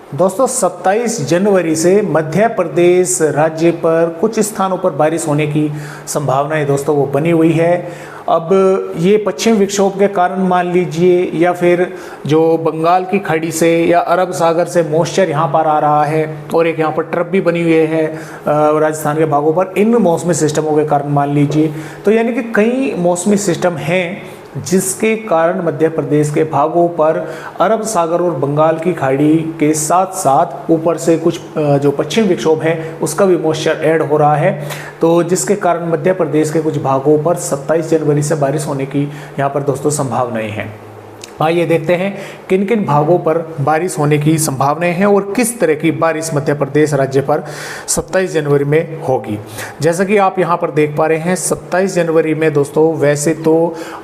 दोस्तों 27 जनवरी से मध्य प्रदेश राज्य पर कुछ स्थानों पर बारिश होने की संभावनाएं दोस्तों वो बनी हुई है। अब ये पश्चिम विक्षोभ के कारण मान लीजिए या फिर जो बंगाल की खाड़ी से या अरब सागर से मॉइस्चर यहाँ पर आ रहा है और एक यहाँ पर ट्रप भी बनी हुई है राजस्थान के भागों पर, इन मौसमी सिस्टमों के कारण मान लीजिए, तो यानी कि कई मौसमी सिस्टम हैं जिसके कारण मध्य प्रदेश के भागों पर अरब सागर और बंगाल की खाड़ी के साथ साथ ऊपर से कुछ जो पश्चिम विक्षोभ है उसका भी मॉइस्चर ऐड हो रहा है, तो जिसके कारण मध्य प्रदेश के कुछ भागों पर 27 जनवरी से बारिश होने की यहाँ पर दोस्तों संभावनाएं हैं। आइए देखते हैं किन किन भागों पर बारिश होने की संभावनाएं हैं और किस तरह की बारिश मध्य प्रदेश राज्य पर 27 जनवरी में होगी। जैसा कि आप यहां पर देख पा रहे हैं 27 जनवरी में दोस्तों वैसे तो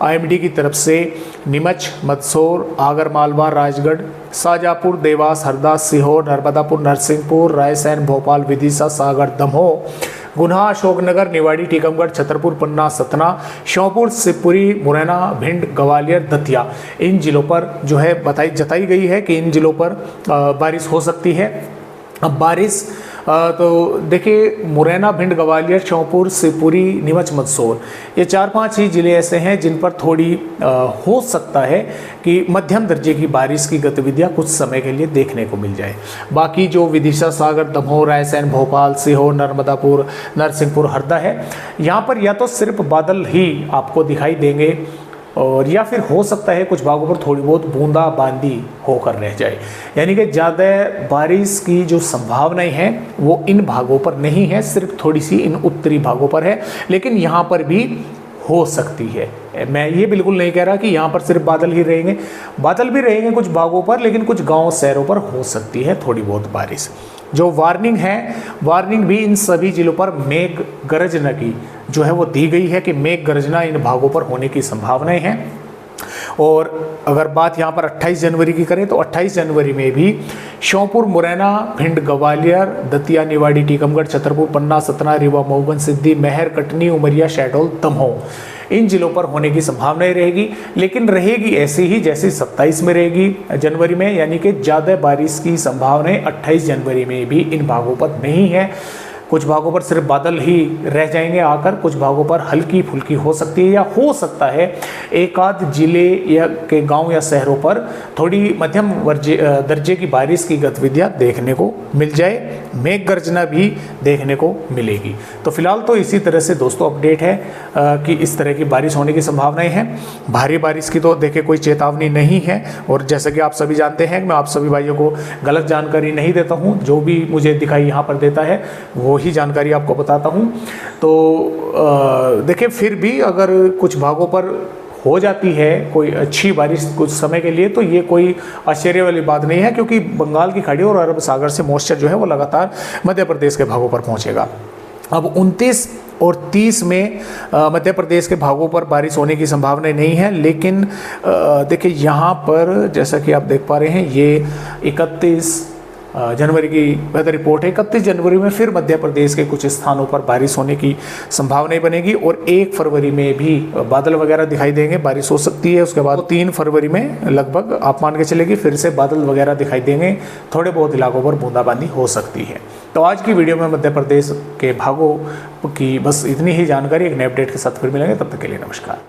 आईएमडी की तरफ से नीमच, मंदसौर, आगरमालवा, राजगढ़, शाजापुर, देवास, हरदा, सीहोर, नर्मदापुर, नरसिंहपुर, रायसेन, भोपाल, विदिशा, सागर, दमोह, गुना, अशोकनगर, निवाड़ी, टीकमगढ़, छतरपुर, पन्ना, सतना, श्योपुर, शिवपुरी, मुरैना, भिंड, ग्वालियर, दतिया, इन जिलों पर जो है जताई गई है कि इन जिलों पर बारिश हो सकती है। अब बारिश तो देखिए मुरैना, भिंड, ग्वालियर, श्योपुर, शिवपुरी, नीमच, मंदसौर, ये 4-5 ही ज़िले ऐसे हैं जिन पर थोड़ी हो सकता है कि मध्यम दर्जे की बारिश की गतिविधियां कुछ समय के लिए देखने को मिल जाए। बाकी जो विदिशा, सागर, दमोह, रायसेन, भोपाल, सीहोर, नर्मदापुर, नरसिंहपुर, हरदा है, यहाँ पर या तो सिर्फ बादल ही आपको दिखाई देंगे और या फिर हो सकता है कुछ भागों पर थोड़ी बहुत बूंदाबांदी होकर रह जाए, यानी कि ज़्यादा बारिश की जो संभावनाएं हैं वो इन भागों पर नहीं है, सिर्फ थोड़ी सी इन उत्तरी भागों पर है, लेकिन यहाँ पर भी हो सकती है। मैं ये बिल्कुल नहीं कह रहा कि यहाँ पर सिर्फ बादल ही रहेंगे, बादल भी रहेंगे कुछ भागों पर, लेकिन कुछ गाँव शहरों पर हो सकती है थोड़ी बहुत बारिश। जो वार्निंग है, वार्निंग भी इन सभी जिलों पर मेघ गर्जना की जो है वो दी गई है कि मेघ गर्जना इन भागों पर होने की संभावनाएं हैं। और अगर बात यहाँ पर 28 जनवरी की करें तो 28 जनवरी में भी श्योपुर, मुरैना, भिंड, ग्वालियर, दतिया, निवाड़ी, टीकमगढ़, छतरपुर, पन्ना, सतना, रीवा, मऊबन, सिद्दी, महर, कटनी, उमरिया, शहडोल, दमोह, इन जिलों पर होने की संभावनाएं रहेगी, लेकिन रहेगी ऐसी ही जैसे 27 में रहेगी जनवरी में, यानी कि ज़्यादा बारिश की संभावनाएं 28 जनवरी में भी इन भागों पर नहीं है। कुछ भागों पर सिर्फ बादल ही रह जाएंगे आकर, कुछ भागों पर हल्की फुल्की हो सकती है या हो सकता है एक आध जिले या के गांव या शहरों पर थोड़ी मध्यम दर्जे की बारिश की गतिविधियां देखने को मिल जाए, मेघ गर्जना भी देखने को मिलेगी। तो फिलहाल तो इसी तरह से दोस्तों अपडेट है कि इस तरह की बारिश होने की संभावनाएं हैं। भारी बारिश की तो देखिए कोई चेतावनी नहीं है, और जैसा कि आप सभी जानते हैं मैं आप सभी भाइयों को गलत जानकारी नहीं देता हूँ, जो भी मुझे दिखाई यहाँ पर देता है वो ही जानकारी आपको बताता हूँ। तो देखिए फिर भी अगर कुछ भागों पर हो जाती है कोई अच्छी बारिश कुछ समय के लिए तो ये कोई आश्चर्य वाली बात नहीं है, क्योंकि बंगाल की खाड़ी और अरब सागर से मॉइस्चर जो है वो लगातार मध्य प्रदेश के भागों पर पहुंचेगा। अब 29 और 30 में मध्य प्रदेश के भागों पर बारिश होने की संभावना नहीं है, लेकिन देखिए यहाँ पर जैसा कि आप देख पा रहे हैं ये 31 जनवरी की वेदर रिपोर्ट है। 31 जनवरी में फिर मध्य प्रदेश के कुछ स्थानों पर बारिश होने की संभावनाएं बनेगी और 1 फरवरी में भी बादल वगैरह दिखाई देंगे, बारिश हो सकती है। उसके बाद 3 फरवरी में लगभग आप मान के चलेगी फिर से बादल वगैरह दिखाई देंगे, थोड़े बहुत इलाकों पर बूंदाबांदी हो सकती है। तो आज की वीडियो में मध्य प्रदेश के भागों की बस इतनी ही जानकारी, एक नए अपडेट के साथ फिर मिलेंगे, तब तक के लिए नमस्कार।